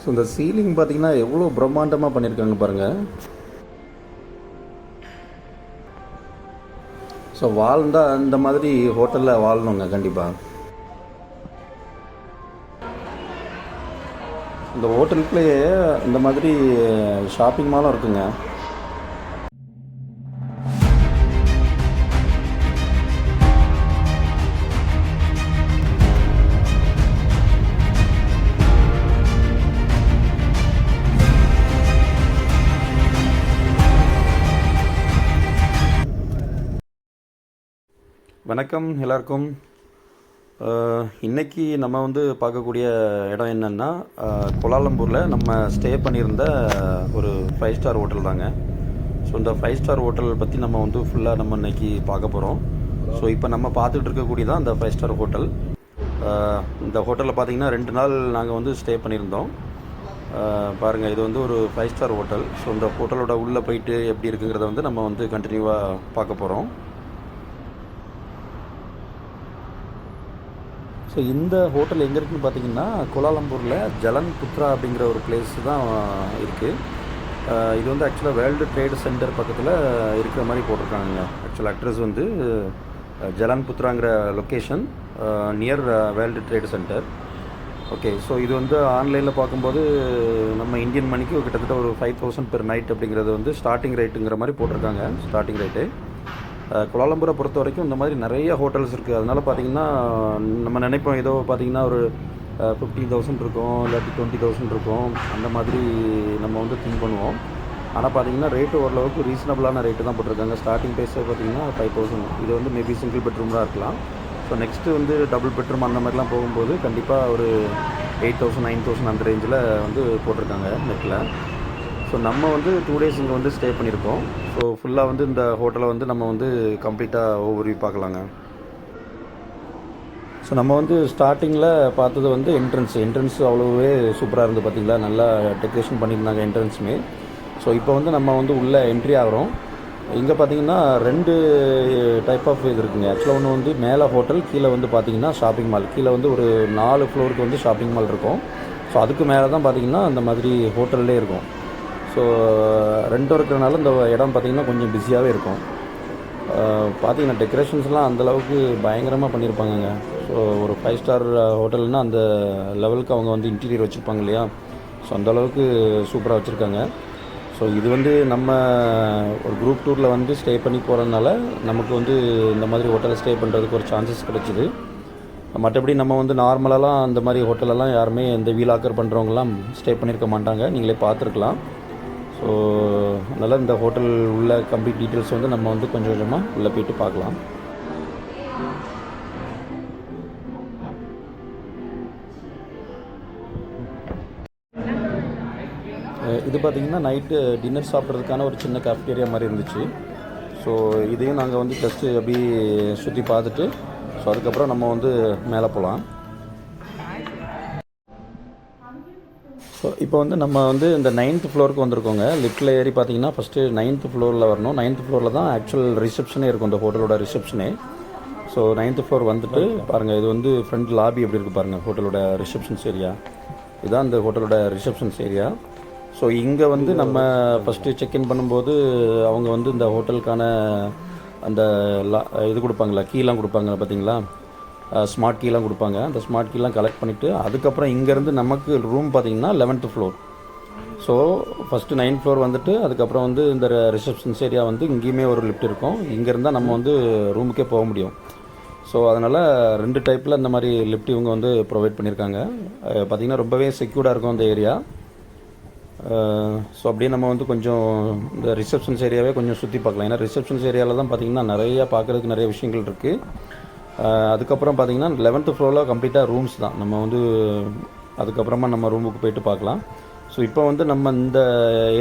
So இந்த ceiling பார்த்தீங்கன்னா எவ்வளோ பிரம்மாண்டமாக பண்ணியிருக்காங்க பாருங்கள். ஸோ வாழ்ந்தால் இந்த மாதிரி ஹோட்டலில் வாழணுங்க கண்டிப்பாக. இந்த ஹோட்டலுக்குள்ளேயே இந்த மாதிரி ஷாப்பிங் மாலும் இருக்குங்க. வணக்கம் எல்லாருக்கும். இன்றைக்கி நம்ம வந்து பார்க்கக்கூடிய இடம் என்னென்னா, கோலாலம்பூரில் நம்ம ஸ்டே பண்ணியிருந்த ஒரு 5 ஸ்டார் ஹோட்டல் தாங்க. ஸோ இந்த 5 ஸ்டார் ஹோட்டல் பற்றி நம்ம வந்து ஃபுல்லாக நம்ம இன்றைக்கி பார்க்க போகிறோம். ஸோ இப்போ நம்ம பார்த்துட்டு இருக்கக்கூடியதான் இந்த 5 ஸ்டார் ஹோட்டல். இந்த ஹோட்டலில் பார்த்திங்கன்னா 2 நாள் நாங்கள் வந்து ஸ்டே பண்ணியிருந்தோம். பாருங்கள், இது வந்து ஒரு 5 ஸ்டார் ஹோட்டல். ஸோ இந்த ஹோட்டலோட உள்ளே போயிட்டு எப்படி இருக்குங்கிறத வந்து நம்ம வந்து கண்டினியூவாக பார்க்க போகிறோம். ஸோ இந்த ஹோட்டல் எங்கே இருக்குதுன்னு பார்த்தீங்கன்னா, கோலாலம்பூரில் ஜலன் புத்ரா அப்படிங்கிற ஒரு பிளேஸ் தான் இருக்குது. இது வந்து ஆக்சுவலாக வேர்ல்டு ட்ரேட் சென்டர் பக்கத்தில் இருக்கிற மாதிரி போட்டிருக்காங்க. ஆக்சுவல் அட்ரஸ் வந்து ஜலன் புத்ராங்கிற location near world trade centre. Okay, so இது வந்து ஆன்லைனில் பார்க்கும்போது நம்ம இந்தியன் மணிக்கு கிட்டத்தட்ட ஒரு 5000 பெர் நைட் அப்படிங்கிறது வந்து ஸ்டார்டிங் ரேட்டுங்கிற மாதிரி போட்டிருக்காங்க. ஸ்டார்டிங் ரேட்டு கோலாலம்பூரை பொறுத்த வரைக்கும் இந்த மாதிரி நிறைய ஹோட்டல்ஸ் இருக்குது. அதனால் பார்த்திங்கன்னா நம்ம நினைப்போம் ஏதோ பார்த்திங்கன்னா ஒரு 50,000 இருக்கும், இல்லாட்டி 20,000 இருக்கும், அந்த மாதிரி நம்ம வந்து திங்க் பண்ணுவோம். ஆனால் பார்த்திங்கன்னா ரேட்டு ஓரளவுக்கு ரீசனபிளான ரேட்டு தான் போட்டிருக்காங்க. ஸ்டார்டிங் ப்ரைஸே பார்த்திங்கன்னா 5,000. இது வந்து மேபி சிங்கிள் பெட்ரூம் தான் இருக்கலாம். ஸோ நெக்ஸ்ட்டு வந்து டபுள் பெட்ரூம் அந்த மாதிரிலாம் போகும்போது கண்டிப்பாக ஒரு 8,000 9,000 அந்த ரேஞ்சில் வந்து போட்டிருக்காங்க நெட்டில். ஸோ நம்ம வந்து 2 days இங்கே வந்து ஸ்டே பண்ணியிருக்கோம். ஸோ ஃபுல்லாக வந்து இந்த ஹோட்டலை வந்து நம்ம வந்து கம்ப்ளீட்டாக ஓவர்வியூ பார்க்கலாங்க. ஸோ நம்ம வந்து ஸ்டார்டிங்கில் பார்த்தது வந்து என்ட்ரன்ஸ் அவ்வளோவே சூப்பராக இருந்து பார்த்திங்களா, நல்லா டெக்கரேஷன் பண்ணியிருந்தாங்க என்ட்ரன்ஸுமே. ஸோ இப்போ வந்து நம்ம வந்து உள்ளே என்ட்ரி ஆகிறோம். இங்கே பார்த்திங்கன்னா 2 டைப் ஆஃப் இது இருக்குங்க. ஆக்சுவலாக ஒன்று வந்து மேலே ஹோட்டல், கீழே வந்து பார்த்திங்கன்னா ஷாப்பிங் மால். கீழே வந்து ஒரு 4 ஃப்ளோருக்கு வந்து ஷாப்பிங் மால் இருக்கும். ஸோ அதுக்கு மேலே தான் பார்த்திங்கன்னா அந்த மாதிரி ஹோட்டல்லே இருக்கும். ஸோ 2 இருக்கிறனால இந்த இடம் பார்த்திங்கன்னா கொஞ்சம் பிஸியாகவே இருக்கும். பார்த்திங்கன்னா டெக்கரேஷன்ஸ்லாம் அந்தளவுக்கு பயங்கரமாக பண்ணியிருப்பாங்கங்க. ஸோ ஒரு 5 ஸ்டார் ஹோட்டல்னால் அந்த லெவலுக்கு அவங்க வந்து இன்டீரியர் வச்சுருப்பாங்க இல்லையா. ஸோ அந்தளவுக்கு சூப்பராக வச்சுருக்காங்க. ஸோ இது வந்து நம்ம ஒரு குரூப் டூரில் வந்து ஸ்டே பண்ணி போகிறதுனால நமக்கு வந்து இந்த மாதிரி ஹோட்டலில் ஸ்டே பண்ணுறதுக்கு ஒரு சான்சஸ் கிடச்சிது. மற்றபடி நம்ம வந்து நார்மலாலாம் அந்த மாதிரி ஹோட்டலெல்லாம் யாருமே இந்த வீலாக்கர் பண்ணுறவங்களாம் ஸ்டே பண்ணியிருக்க மாட்டாங்க. நீங்களே பார்த்துருக்கலாம். ஸோ அதனால் இந்த ஹோட்டல் உள்ள கம்ப்ளீட் டீட்டெயில்ஸ் வந்து நம்ம வந்து கொஞ்சம் கொஞ்சமாக உள்ளே போய்ட்டு பார்க்கலாம். இது பார்த்திங்கன்னா நைட்டு டின்னர் சாப்பிட்றதுக்கான ஒரு சின்ன கேஃப்டேரியா மாதிரி இருந்துச்சு. ஸோ இதையும் நாங்கள் வந்து ஜஸ்ட்டு அப்படி சுற்றி பார்த்துட்டு ஸோ அதுக்கப்புறம் நம்ம வந்து மேலே போகலாம். ஸோ இப்போ வந்து நம்ம வந்து இந்த 9th ஃப்ளோருக்கு வந்திருக்கோங்க. லிஃப்ட்டில் ஏறி பார்த்தீங்கன்னா ஃபஸ்ட்டு 9th ஃப்ளோரில் வரணும். 9th ஃப்ளோரில் தான் ஆக்சுவல் ரிசப்ஷனே இருக்கும், இந்த ஹோட்டலோட ரிசப்ஷனே. ஸோ 9th ஃப்ளோர் வந்துட்டு பாருங்கள், இது வந்து ஃப்ரண்ட் லாபி எப்படி இருக்குது பாருங்கள், ஹோட்டலோட ரிசப்ஷன்ஸ் ஏரியா. இதுதான் இந்த ஹோட்டலோட ரிசப்ஷன்ஸ் ஏரியா. ஸோ இங்கே வந்து நம்ம ஃபஸ்ட்டு செக்இன் பண்ணும்போது அவங்க வந்து இந்த ஹோட்டலுக்கான அந்த இது கொடுப்பாங்களா, கீலாம் கொடுப்பாங்க பார்த்தீங்களா, ஸ்மார்ட் கீலாம் கொடுப்பாங்க. அந்த ஸ்மார்ட் கீலாம் கலெக்ட் பண்ணிவிட்டு அதுக்கப்புறம் இங்கேருந்து நமக்கு ரூம் பார்த்திங்கன்னா 11th floor. So first 9th floor வந்துட்டு அதுக்கப்புறம் வந்து இந்த ரிசப்ஷன்ஸ் ஏரியா வந்து இங்கேயுமே ஒரு லிஃப்ட் இருக்கும். இங்கேருந்தால் நம்ம வந்து ரூமுக்கே போக முடியும். ஸோ அதனால் 2 டைப்பில் இந்த மாதிரி லிஃப்ட் இவங்க வந்து ப்ரொவைட் பண்ணியிருக்காங்க. பார்த்திங்கன்னா ரொம்பவே செக்யூர்டாக இருக்கும் அந்த ஏரியா. ஸோ அப்படியே நம்ம வந்து கொஞ்சம் இந்த ரிசப்ஷன்ஸ் ஏரியாவே கொஞ்சம் சுற்றி பார்க்கலாம். ஏன்னா ரிசப்ஷன்ஸ் ஏரியாவில் தான் பார்த்திங்கன்னா நிறையா பார்க்குறதுக்கு நிறைய விஷயங்கள் இருக்குது. அதுக்கப்புறம் பார்த்திங்கன்னா 11th ஃப்ளோரில் கம்ப்ளீட்டாக ரூம்ஸ் தான். நம்ம வந்து அதுக்கப்புறமா நம்ம ரூமுக்கு போய்ட்டு பார்க்கலாம். ஸோ இப்போ வந்து நம்ம இந்த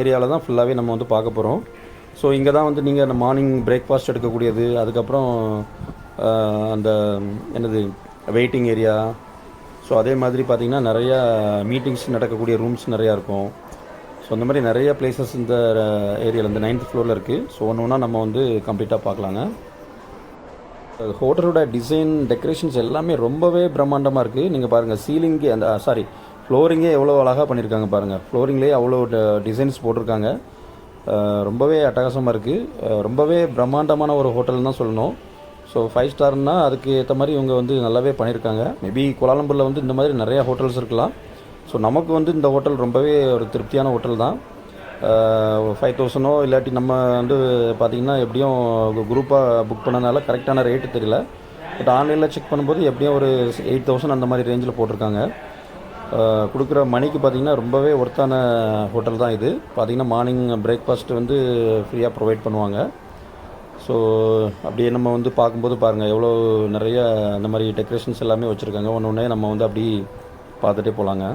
ஏரியாவில் தான் ஃபுல்லாகவே நம்ம வந்து பார்க்க போகிறோம். ஸோ இங்கே தான் வந்து நீங்கள் அந்த மார்னிங் பிரேக்ஃபாஸ்ட் எடுக்கக்கூடியது, அதுக்கப்புறம் அந்த என்னது வெயிட்டிங் ஏரியா. ஸோ அதே மாதிரி பார்த்திங்கன்னா நிறையா மீட்டிங்ஸ் நடக்கக்கூடிய ரூம்ஸ் நிறையா இருக்கும். ஸோ அந்த மாதிரி நிறைய பிளேசஸ் இந்த ஏரியாவில் இந்த 9th ஃப்ளோரில் இருக்குது. ஸோ ஒன்று ஒன்றா நம்ம வந்து கம்ப்ளீட்டாக பார்க்கலாங்க. ஹோட்டலோட டிசைன் டெக்கரேஷன்ஸ் எல்லாமே ரொம்பவே பிரம்மாண்டமாக இருக்குது. நீங்கள் பாருங்கள், சீலிங்கு அந்த ஃப்ளோரிங்கே எவ்வளோ அழகாக பண்ணியிருக்காங்க பாருங்கள். ஃப்ளோரிங்லேயே அவ்வளோ டிசைன்ஸ் போட்டிருக்காங்க. ரொம்பவே அட்டகாசமாக இருக்குது. ரொம்பவே பிரம்மாண்டமான ஒரு ஹோட்டல் தான் சொல்லணும். ஸோ 5 ஸ்டார்னா அதுக்கு ஏற்ற மாதிரி இவங்க வந்து நல்லாவே பண்ணியிருக்காங்க. மேபி கோலாலம்பூரில் வந்து இந்த மாதிரி நிறையா ஹோட்டல்ஸ் இருக்கலாம். ஸோ நமக்கு வந்து இந்த ஹோட்டல் ரொம்பவே ஒரு திருப்தியான ஹோட்டல் தான். 5000 இல்லாட்டி நம்ம வந்து பார்த்திங்கன்னா எப்படியும் குரூப்பாக புக் பண்ணனால கரெக்டான ரேட்டு தெரியல. பட் ஆன்லைனில் செக் பண்ணும்போது எப்படியும் ஒரு 8000 அந்த மாதிரி ரேஞ்சில் போட்டிருக்காங்க. கொடுக்குற மணிக்கு பார்த்திங்கன்னா ரொம்பவே ஒர்த்தான ஹோட்டல் தான் இது. பார்த்திங்கன்னா மார்னிங் பிரேக்ஃபாஸ்ட் வந்து ஃப்ரீயாக ப்ரொவைட் பண்ணுவாங்க. ஸோ அப்படியே நம்ம வந்து பார்க்கும்போது பாருங்கள் எவ்வளோ நிறைய அந்த மாதிரி டெக்கரேஷன்ஸ் எல்லாமே வச்சுருக்காங்க. ஒன்று ஒன்றே நம்ம வந்து அப்படி பார்த்துட்டே போகலாங்க.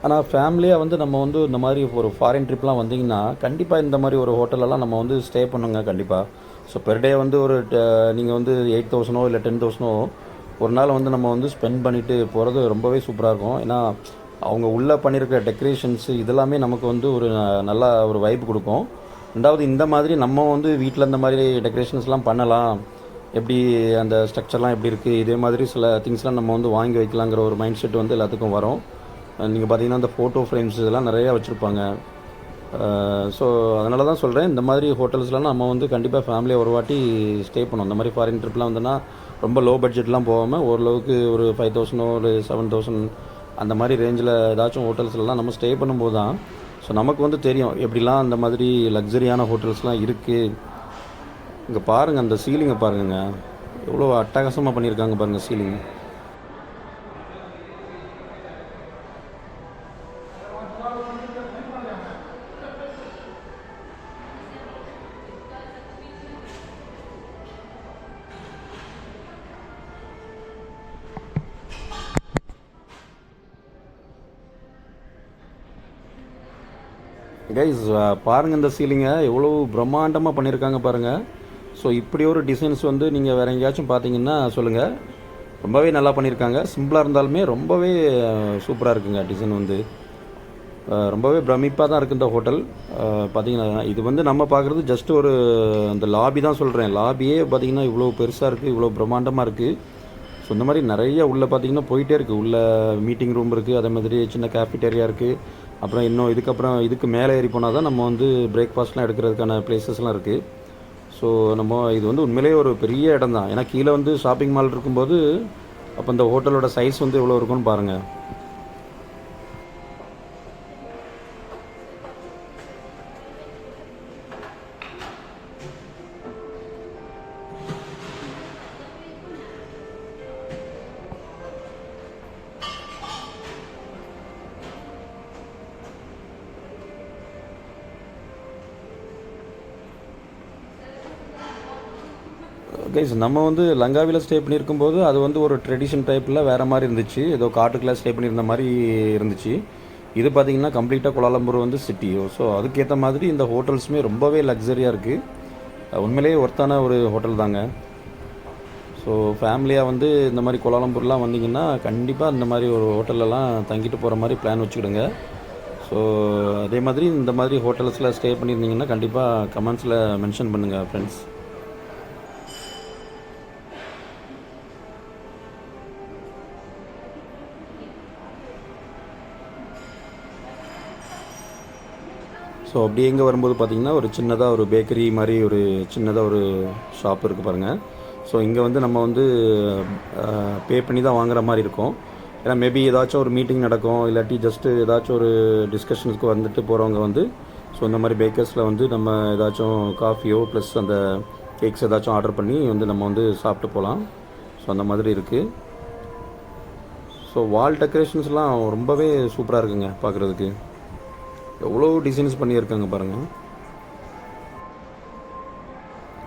ஆனால் ஃபேமிலியாக வந்து நம்ம வந்து இந்த மாதிரி ஒரு ஃபாரின் ட்ரிப்லாம் வந்திங்கன்னா கண்டிப்பாக இந்த மாதிரி ஒரு ஹோட்டலெல்லாம் நம்ம வந்து ஸ்டே பண்ணுங்க கண்டிப்பாக. ஸோ பெர் டே வந்து ஒரு நீங்கள் வந்து 8000 இல்லை 10,000 ஒரு நாள் வந்து நம்ம வந்து ஸ்பெண்ட் பண்ணிவிட்டு போகிறது ரொம்பவே சூப்பராக இருக்கும். ஏன்னா அவங்க உள்ளே பண்ணியிருக்கிற டெக்கரேஷன்ஸு இதெல்லாமே நமக்கு வந்து ஒரு நல்லா ஒரு வைப் கொடுக்கும். ரெண்டாவது இந்த மாதிரி நம்ம வந்து வீட்டில் இந்த மாதிரி டெக்கரேஷன்ஸ்லாம் பண்ணலாம், எப்படி அந்த ஸ்ட்ரக்சர்லாம் எப்படி இருக்குது, இதே மாதிரி சில திங்ஸ்லாம் நம்ம வந்து வாங்கி வைக்கலாங்கிற ஒரு மைண்ட் செட் வந்து எல்லாத்துக்கும் வரும். நீங்கள் பார்த்தீங்கன்னா அந்த ஃபோட்டோ ஃப்ரேம்ஸ் இதெல்லாம் நிறையா வச்சுருப்பாங்க. ஸோ அதனால தான் சொல்கிறேன், இந்த மாதிரி ஹோட்டல்ஸ்லாம் நம்ம வந்து கண்டிப்பாக ஃபேமிலியாக ஒரு வாட்டி ஸ்டே பண்ணணும். இந்த மாதிரி ஃபாரின் ட்ரிப்லாம் வந்தோன்னா ரொம்ப லோ பட்ஜெட்லாம் போகாமல் ஓரளவுக்கு ஒரு 5000 ஒரு 7000 அந்த மாதிரி ரேஞ்சில் ஏதாச்சும் ஹோட்டல்ஸ்லாம் நம்ம ஸ்டே பண்ணும்போது தான் ஸோ நமக்கு வந்து தெரியும் எப்படிலாம் அந்த மாதிரி லக்ஸரியான ஹோட்டல்ஸ்லாம் இருக்குது. இங்கே பாருங்கள், அந்த சீலிங்கை பாருங்கங்க, எவ்வளோ அட்டகாசமாக பண்ணியிருக்காங்க பாருங்கள் சீலிங். கைஸ் பாருங்கள், இந்த சீலிங்கை எவ்வளோ பிரம்மாண்டமாக பண்ணியிருக்காங்க பாருங்கள். ஸோ இப்படி ஒரு டிசைன்ஸ் வந்து நீங்கள் வேறு எங்கேயாச்சும் பார்த்தீங்கன்னா சொல்லுங்கள். ரொம்பவே நல்லா பண்ணியிருக்காங்க. சிம்பிளாக இருந்தாலுமே ரொம்பவே சூப்பராக இருக்குங்க. டிசைன் வந்து ரொம்பவே பிரமிப்பாக தான் இருக்குது இந்த ஹோட்டல். பார்த்திங்கன்னா இது வந்து நம்ம பார்க்குறது ஜஸ்ட் ஒரு அந்த லாபி தான் சொல்கிறேன். லாபியே பார்த்திங்கன்னா இவ்வளோ பெருசாக இருக்குது, இவ்வளோ பிரம்மாண்டமாக இருக்குது. ஸோ இந்த மாதிரி நிறைய உள்ளே பார்த்திங்கன்னா போயிட்டே இருக்குது. உள்ளே மீட்டிங் ரூம் இருக்குது, அதே மாதிரி சின்ன கேஃபிட்டேரியா இருக்குது. அப்புறம் இன்னும் இதுக்கு மேலே ஏறி போனால் தான் நம்ம வந்து பிரேக்ஃபாஸ்ட்லாம் எடுக்கிறதுக்கான பிளேசஸ்லாம் இருக்குது. ஸோ நம்ம இது வந்து உண்மையிலேயே ஒரு பெரிய இடம் தான். ஏன்னா கீழே வந்து ஷாப்பிங் மால் இருக்கும்போது அப்போ இந்த ஹோட்டலோட சைஸ் வந்து எவ்வளோ இருக்குன்னு பாருங்கள். கைஸ் நம்ம வந்து லங்காவியில் ஸ்டே பண்ணியிருக்கும்போது அது வந்து ஒரு ட்ரெடிஷன் டைப்பில் வேறு மாதிரி இருந்துச்சு. ஏதோ காட்டுக்குள்ளே ஸ்டே பண்ணியிருந்த மாதிரி இருந்துச்சு. இது பார்த்திங்கன்னா கம்ப்ளீட்டாக கோலாலம்பூர் வந்து சிட்டி. ஸோ அதுக்கேற்ற மாதிரி இந்த ஹோட்டல்ஸுமே ரொம்பவே லக்ஸரியாக இருக்குது. உண்மையிலேயே ஒர்த்தான ஒரு ஹோட்டல் தாங்க. ஸோ ஃபேமிலியாக வந்து இந்த மாதிரி கோலாலம்பூர்லாம் வந்தீங்கன்னா கண்டிப்பாக இந்த மாதிரி ஒரு ஹோட்டலெல்லாம் தங்கிட்டு போகிற மாதிரி பிளான் வச்சுக்கிடுங்க. ஸோ அதே மாதிரி இந்த மாதிரி ஹோட்டல்ஸில் ஸ்டே பண்ணியிருந்தீங்கன்னா கண்டிப்பாக கமெண்ட்ஸில் மென்ஷன் பண்ணுங்கள் ஃப்ரெண்ட்ஸ். ஸோ அப்படி எங்கே வரும்போது பார்த்திங்கன்னா ஒரு சின்னதாக ஒரு பேக்கரி மாதிரி ஒரு சின்னதாக ஒரு ஷாப் இருக்குது பாருங்கள். ஸோ இங்கே வந்து நம்ம வந்து பே பண்ணி தான் வாங்குற மாதிரி இருக்கும். ஏன்னா மேபி ஏதாச்சும் ஒரு மீட்டிங் நடக்கும், இல்லாட்டி ஜஸ்ட்டு ஏதாச்சும் ஒரு டிஸ்கஷன்ஸ்க்கு வந்துட்டு போகிறவங்க வந்து ஸோ இந்த மாதிரி பேக்கர்ஸில் வந்து நம்ம ஏதாச்சும் காஃபியோ ப்ளஸ் அந்த கேக்ஸ் ஏதாச்சும் ஆர்டர் பண்ணி வந்து நம்ம வந்து சாப்பிட்டு போகலாம். ஸோ அந்த மாதிரி இருக்குது. ஸோ வால் டெக்கரேஷன்ஸ்லாம் ரொம்பவே சூப்பராக இருக்குங்க பார்க்குறதுக்கு. எவ்வளோ டிசைன்ஸ் பண்ணியிருக்காங்க பாருங்கள்.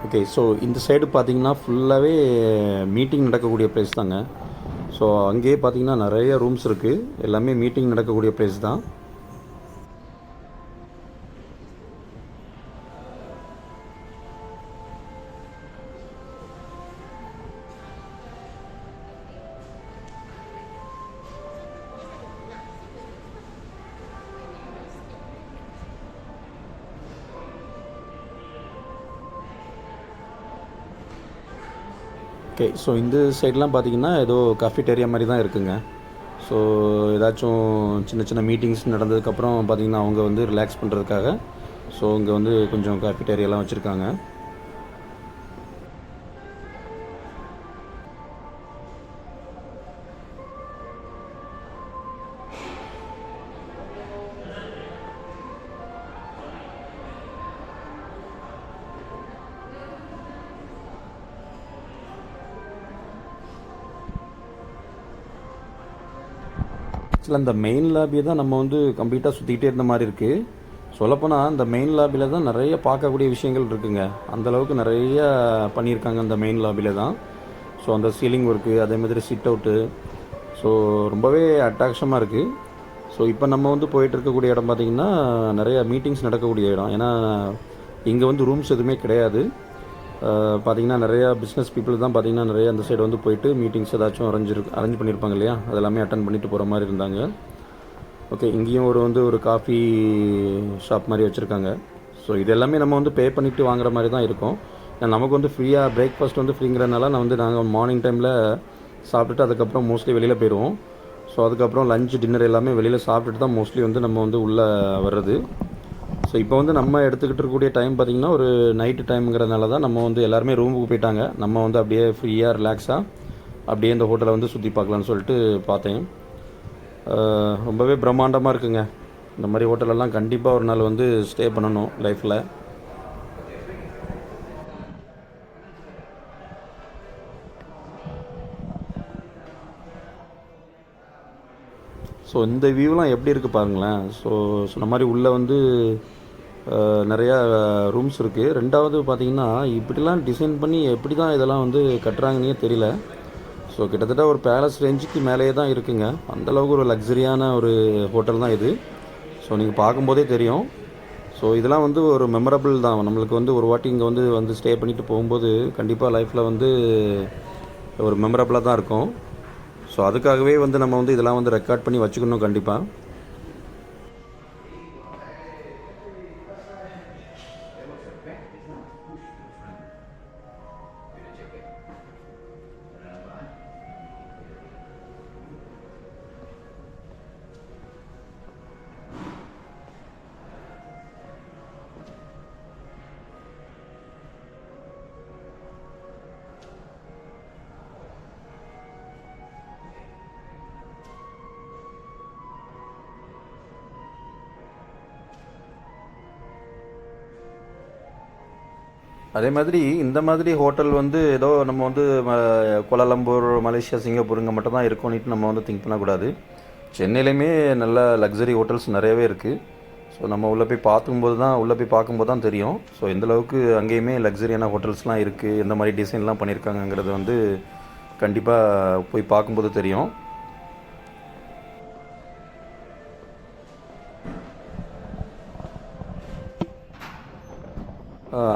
ஓகே, ஸோ இந்த சைடு பார்த்திங்கன்னா ஃபுல்லாகவே மீட்டிங் நடக்கக்கூடிய ப்ளேஸ் தாங்க. ஸோ அங்கேயே பார்த்திங்கன்னா நிறைய ரூம்ஸ் இருக்குது, எல்லாமே மீட்டிங் நடக்கக்கூடிய ப்ளேஸ் தான். ஓகே, ஸோ இந்த சைட்லாம் பார்த்தீங்கன்னா ஏதோ கஃபிடேரியா மாதிரி தான் இருக்குங்க. ஸோ ஏதாச்சும் சின்ன சின்ன மீட்டிங்ஸ் நடந்ததுக்கப்புறம் பார்த்திங்கன்னா அவங்க வந்து ரிலாக்ஸ் பண்ணுறதுக்காக ஸோ இங்கே வந்து கொஞ்சம் கஃபிடேரியாலாம் வச்சுருக்காங்க. ஆக்சுவலாக இந்த மெயின் லாபியை தான் நம்ம வந்து கம்ப்ளீட்டாக சுற்றிக்கிட்டே இருந்த மாதிரி இருக்குது. சொல்லப்போனால் இந்த மெயின் லாபியில் தான் நிறைய பார்க்கக்கூடிய விஷயங்கள் இருக்குங்க. அந்தளவுக்கு நிறைய பண்ணியிருக்காங்க அந்த மெயின் லாபியில் தான். ஸோ அந்த சீலிங் ஒர்க்கு, அதே மாதிரி சிட் அவுட்டு, ஸோ ரொம்பவே அட்ராக்ஷனாக இருக்குது. ஸோ இப்போ நம்ம வந்து போயிட்டு இருக்கக்கூடிய இடம் பார்த்திங்கன்னா நிறைய மீட்டிங்ஸ் நடக்கக்கூடிய இடம். ஏன்னா இங்கே வந்து ரூம்ஸ் எதுவுமே கிடையாது. பார்த்திங்கன்னா நிறையா பிஸ்னஸ் பீப்புள் தான் பார்த்திங்கன்னா நிறைய அந்த சைடு வந்து போயிட்டு மீட்டிங்ஸ் ஏதாச்சும் அரேஞ்ச் பண்ணியிருப்பாங்க இல்லையா, அதெல்லாமே அட்டன் பண்ணிட்டு போகிற மாதிரி இருந்தாங்க. ஓகே, இங்கேயும் ஒரு காஃபி ஷாப் மாதிரி வச்சுருக்காங்க. ஸோ இது எல்லாமே நம்ம வந்து பே பண்ணிவிட்டு வாங்குற மாதிரி தான் இருக்கும். நமக்கு வந்து ஃப்ரீயாக பிரேக்ஃபாஸ்ட் வந்து ஃப்ரீங்கிறனால நாங்கள் மார்னிங் டைமில் சாப்பிட்டுட்டு அதுக்கப்புறம் மோஸ்ட்லி வெளியில் போயிடுவோம். ஸோ அதுக்கப்புறம் லஞ்ச் டின்னர் எல்லாமே வெளியில் சாப்பிட்டுட்டு தான் மோஸ்ட்லி வந்து நம்ம வந்து உள்ளே வர்றது. ஸோ இப்போ வந்து நம்ம எடுத்துக்கிட்டு இருக்கக்கூடிய டைம் பார்த்திங்கன்னா ஒரு நைட்டு டைமுங்கிறதுனால தான் நம்ம வந்து எல்லாருமே ரூமுக்கு போயிட்டாங்க. நம்ம வந்து அப்படியே ஃப்ரீயாக ரிலாக்ஸாக அப்படியே இந்த ஹோட்டலை வந்து சுற்றி பார்க்கலான்னு சொல்லிட்டு பார்த்தேன். ரொம்பவே பிரம்மாண்டமாக இருக்குங்க. இந்த மாதிரி ஹோட்டலெல்லாம் கண்டிப்பாக ஒரு நாள் வந்து ஸ்டே பண்ணணும் லைஃப்பில். ஸோ இந்த வியூலாம் எப்படி இருக்குது பாருங்களேன். ஸோ சொன்ன மாதிரி உள்ளே வந்து நிறையா ரூம்ஸ் இருக்குது. ரெண்டாவது பார்த்திங்கன்னா இப்படிலாம் டிசைன் பண்ணி எப்படி தான் இதெல்லாம் வந்து கட்டுறாங்கன்னே தெரியல. ஸோ கிட்டத்தட்ட ஒரு பேலஸ் ரேஞ்சுக்கு மேலேயே தான் இருக்குங்க. அந்தளவுக்கு ஒரு லக்ஸரியான ஒரு ஹோட்டல் தான் இது. ஸோ நீங்கள் பார்க்கும்போதே தெரியும். ஸோ இதெல்லாம் வந்து ஒரு மெமரபிள் தான். நம்மளுக்கு வந்து ஒரு வாட்டி இங்கே வந்து ஸ்டே பண்ணிவிட்டு போகும்போது கண்டிப்பாக லைஃப்பில் வந்து ஒரு மெமரபிளாக தான் இருக்கும். ஸோ அதுக்காகவே வந்து நம்ம வந்து இதெல்லாம் வந்து ரெக்கார்ட் பண்ணி வச்சுக்கணும் கண்டிப்பாக. அதே மாதிரி இந்த மாதிரி ஹோட்டல் வந்து ஏதோ நம்ம வந்து கோலாலம்பூர், மலேசியா, சிங்கப்பூர் இங்கே மட்டும் தான் இருக்கும்னுட்டு நம்ம வந்து திங்க் பண்ணக்கூடாது. சென்னையிலையுமே நல்ல லக்ஸரி ஹோட்டல்ஸ் நிறையவே இருக்குது. ஸோ நம்ம உள்ளே போய் பார்க்கும்போது தான் தெரியும். ஸோ எந்தளவுக்கு அங்கேயுமே லக்ஸரியான ஹோட்டல்ஸ்லாம் இருக்குது, எந்த மாதிரி டிசைன்லாம் பண்ணியிருக்காங்கங்கிறது வந்து கண்டிப்பாக போய் பார்க்கும்போது தெரியும்.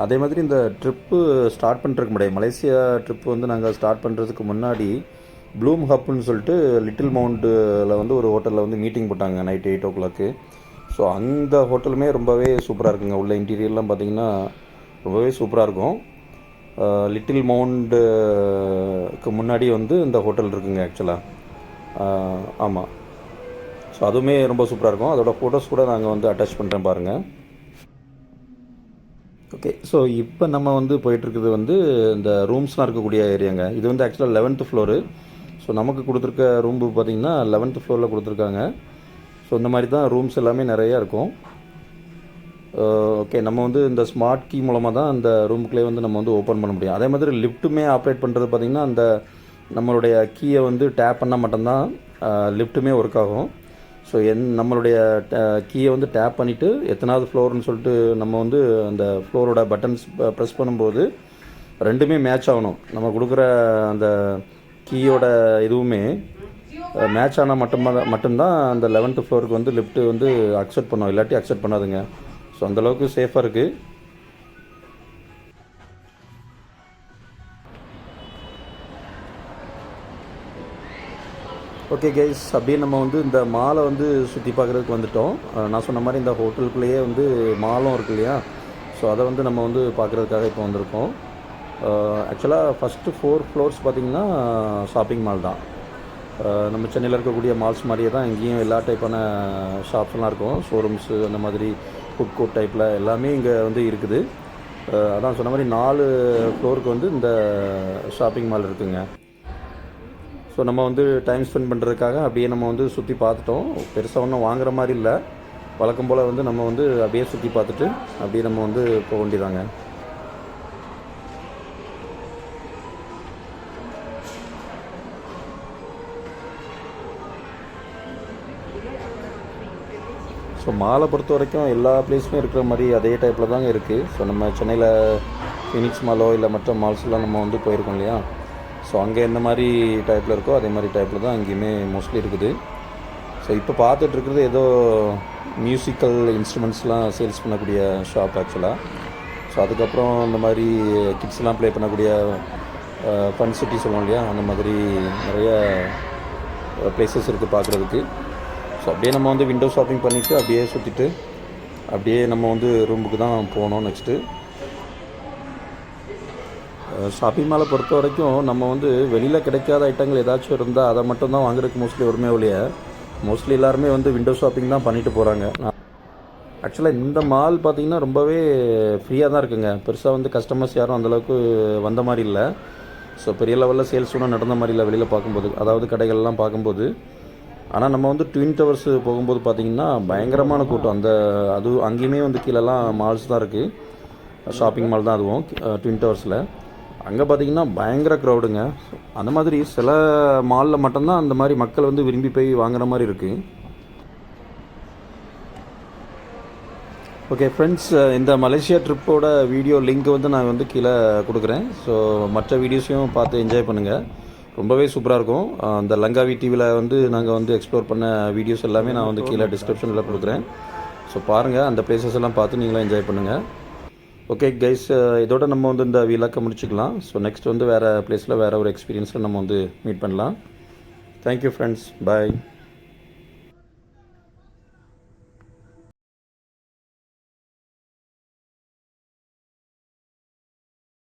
அதே மாதிரி இந்த ட்ரிப்பு ஸ்டார்ட் பண்ணுறதுக்கு முன்னாடி, மலேசியா ட்ரிப்பு வந்து நாங்கள் ஸ்டார்ட் பண்ணுறதுக்கு முன்னாடி ப்ளூம் ஹப்னு சொல்லிட்டு லிட்டில் மவுண்டில் வந்து ஒரு ஹோட்டலில் வந்து மீட்டிங் போட்டாங்க நைட் 8 o'clock. ஸோ அந்த ஹோட்டலுமே ரொம்பவே சூப்பராக இருக்குங்க. உள்ள இன்டீரியர்லாம் பார்த்திங்கன்னா ரொம்பவே சூப்பராக இருக்கும். லிட்டில் மவுண்டுக்கு முன்னாடி வந்து இந்த ஹோட்டல் இருக்குங்க ஆக்சுவலாக. ஆமாம். ஸோ அதுவுமே ரொம்ப சூப்பராக இருக்கும். அதோட ஃபோட்டோஸ் கூட நாங்கள் வந்து அட்டாச் பண்ணுறேன் பாருங்கள். ஓகே, ஸோ இப்போ நம்ம வந்து போயிட்டுருக்குது வந்து இந்த ரூம்ஸ்லாம் இருக்கக்கூடிய ஏரியாங்க. இது வந்து ஆக்சுவலாக 11th floor. ஸோ நமக்கு கொடுத்துருக்க ரூம் பார்த்திங்கன்னா 11th floorல கொடுத்துருக்காங்க. ஸோ இந்த மாதிரி தான் ரூம்ஸ் எல்லாமே நிறையா இருக்கும். ஓகே, நம்ம வந்து இந்த ஸ்மார்ட் கீ மூலமாக தான் அந்த ரூமுக்குள்ளே வந்து நம்ம வந்து ஓப்பன் பண்ண முடியும். அதே மாதிரி லிஃப்ட்டுமே ஆப்ரேட் பண்ணுறது பார்த்திங்கன்னா அந்த நம்மளுடைய கீயை வந்து டேப் பண்ணால் மட்டும்தான் லிஃப்ட்டுமே ஒர்க் ஆகும். ஸோ நம்மளுடைய கீயை வந்து டேப் பண்ணிவிட்டு எத்தனாவது ஃப்ளோர்னு சொல்லிட்டு நம்ம வந்து அந்த ஃப்ளோரோட பட்டன்ஸ் ப்ரெஸ் பண்ணும்போது ரெண்டுமே மேட்ச் ஆகணும். நம்ம கொடுக்குற அந்த கீயோட இதுவுமே மேட்ச் ஆனால் மட்டும்தான் அந்த 11th floorக்கு வந்து லிஃப்ட்டு வந்து அக்செப்ட் பண்ணோம், இல்லாட்டி அக்செப்ட் பண்ணாதுங்க. ஸோ அந்தளவுக்கு சேஃபாக இருக்குது. ஓகே கைஸ், அப்படியே நம்ம வந்து இந்த மாலை வந்து சுற்றி பார்க்குறதுக்கு வந்துவிட்டோம். நான் சொன்ன மாதிரி இந்த ஹோட்டலுக்குள்ளேயே வந்து மாலும் இருக்கு இல்லையா, ஸோ அதை வந்து நம்ம வந்து பார்க்குறதுக்காக இப்போ வந்திருக்கோம். ஆக்சுவலாக ஃபஸ்ட்டு 4 ஃப்ளோர்ஸ் பார்த்திங்கன்னா ஷாப்பிங் மால் தான். நம்ம சென்னையில் இருக்கக்கூடிய மால்ஸ் மாதிரியே தான் இங்கேயும் எல்லா டைப்பான ஷாப்ஸ்லாம் இருக்கும். ஷோரூம்ஸு அந்த மாதிரி ஃபுட் கோர்ட் டைப்பில் எல்லாமே இங்கே வந்து இருக்குது. அதான் சொன்ன மாதிரி 4 ஃப்ளோருக்கு வந்து இந்த ஷாப்பிங் மால் இருக்குதுங்க. ஸோ நம்ம வந்து டைம் ஸ்பெண்ட் பண்ணுறதுக்காக அப்படியே நம்ம வந்து சுற்றி பார்த்துட்டோம். பெருசாக ஒன்றும் வாங்குற மாதிரி இல்லை. வழக்கம் போல் வந்து நம்ம வந்து அப்படியே சுற்றி பார்த்துட்டு அப்படியே நம்ம வந்து போக வேண்டியதாங்க. ஸோ மாலை பொறுத்த வரைக்கும் எல்லா பிளேஸுமே இருக்கிற மாதிரி அதே டைப்பில் தாங்க இருக்குது. ஸோ நம்ம சென்னையில் ஃபினிக்ஸ் மாலோ இல்லை மற்ற மால்ஸ்லாம் நம்ம வந்து போயிருக்கோம் இல்லையா. ஸோ அங்கே எந்த மாதிரி டைப்பில் இருக்கோ அதே மாதிரி டைப்பில் தான் அங்கேயுமே மோஸ்ட்லி இருக்குது. ஸோ இப்போ பார்த்துட்ருக்குறது ஏதோ மியூசிக்கல் இன்ஸ்ட்ருமெண்ட்ஸ்லாம் சேல்ஸ் பண்ணக்கூடிய ஷாப் ஆக்சுவலாக. ஸோ அதுக்கப்புறம் இந்த மாதிரி கிட்ஸ்லாம் ப்ளே பண்ணக்கூடிய ஃபன் சிட்டி சொல்லுவோம் இல்லையா, அந்த மாதிரி நிறைய ப்ளேஸஸ் இருக்குது பார்க்குறதுக்கு. ஸோ அப்படியே நம்ம வந்து விண்டோ ஷாப்பிங் பண்ணிவிட்டு அப்படியே சுற்றிட்டு அப்படியே நம்ம வந்து ரூமுக்கு தான் போனோம். நெக்ஸ்ட்டு ஷாப்பிங் மாலை பொறுத்த வரைக்கும் நம்ம வந்து வெளியில் கிடைக்காத ஐட்டங்கள் ஏதாச்சும் இருந்தால் அதை மட்டும் தான் வாங்குறதுக்கு மோஸ்ட்லி ஒருமே ஒழிய மோஸ்ட்லி எல்லாருமே வந்து விண்டோ ஷாப்பிங் தான் பண்ணிட்டு போகிறாங்க. ஆக்சுவலாக இந்த மால் பார்த்திங்கன்னா ரொம்பவே ஃப்ரீயாக தான் இருக்குங்க. பெருசாக வந்து கஸ்டமர்ஸ் யாரும் அந்தளவுக்கு வந்த மாதிரி இல்லை. ஸோ பெரிய லெவலில் சேல்ஸ் ஒன்றும் நடந்த மாதிரி இல்லை வெளியில் பார்க்கும்போது, அதாவது கடைகள்லாம் பார்க்கும்போது. ஆனால் நம்ம வந்து ட்வின் டவர்ஸ் போகும்போது பார்த்திங்கன்னா பயங்கரமான கூட்டம். அது அங்கேயுமே வந்து கீழெல்லாம் மால்ஸ் தான் இருக்குது. ஷாப்பிங் மால் தான் அதுவும் ட்வின் டவர்ஸில். அங்கே பார்த்திங்கன்னா பயங்கர க்ரௌடுங்க. அந்த மாதிரி சில மாலில் மட்டும்தான் அந்த மாதிரி மக்கள் வந்து விரும்பி போய் வாங்குற மாதிரி இருக்குது. ஓகே ஃப்ரெண்ட்ஸ், இந்த மலேசியா ட்ரிப்போட வீடியோ லிங்க் வந்து நான் வந்து கீழே கொடுக்குறேன். ஸோ மற்ற வீடியோஸையும் பார்த்து என்ஜாய் பண்ணுங்கள். ரொம்பவே சூப்பராக இருக்கும். அந்த லங்காவி டிவியில் வந்து நாங்கள் வந்து எக்ஸ்ப்ளோர் பண்ண வீடியோஸ் எல்லாமே நான் வந்து கீழே டிஸ்கிரிப்ஷனில் கொடுக்குறேன். ஸோ பாருங்கள், அந்த பிளேசஸ் எல்லாம் பார்த்து நீங்களும் என்ஜாய் பண்ணுங்கள். ஓகே கைஸ், இதோட நம்ம வந்து இந்த விலாக்கை முடிச்சுக்கலாம். ஸோ நெக்ஸ்ட் வந்து வேறு பிளேஸில் வேறு ஒரு எக்ஸ்பீரியன்ஸில் நம்ம வந்து மீட் பண்ணலாம். தேங்க்யூ ஃப்ரெண்ட்ஸ், பாய்.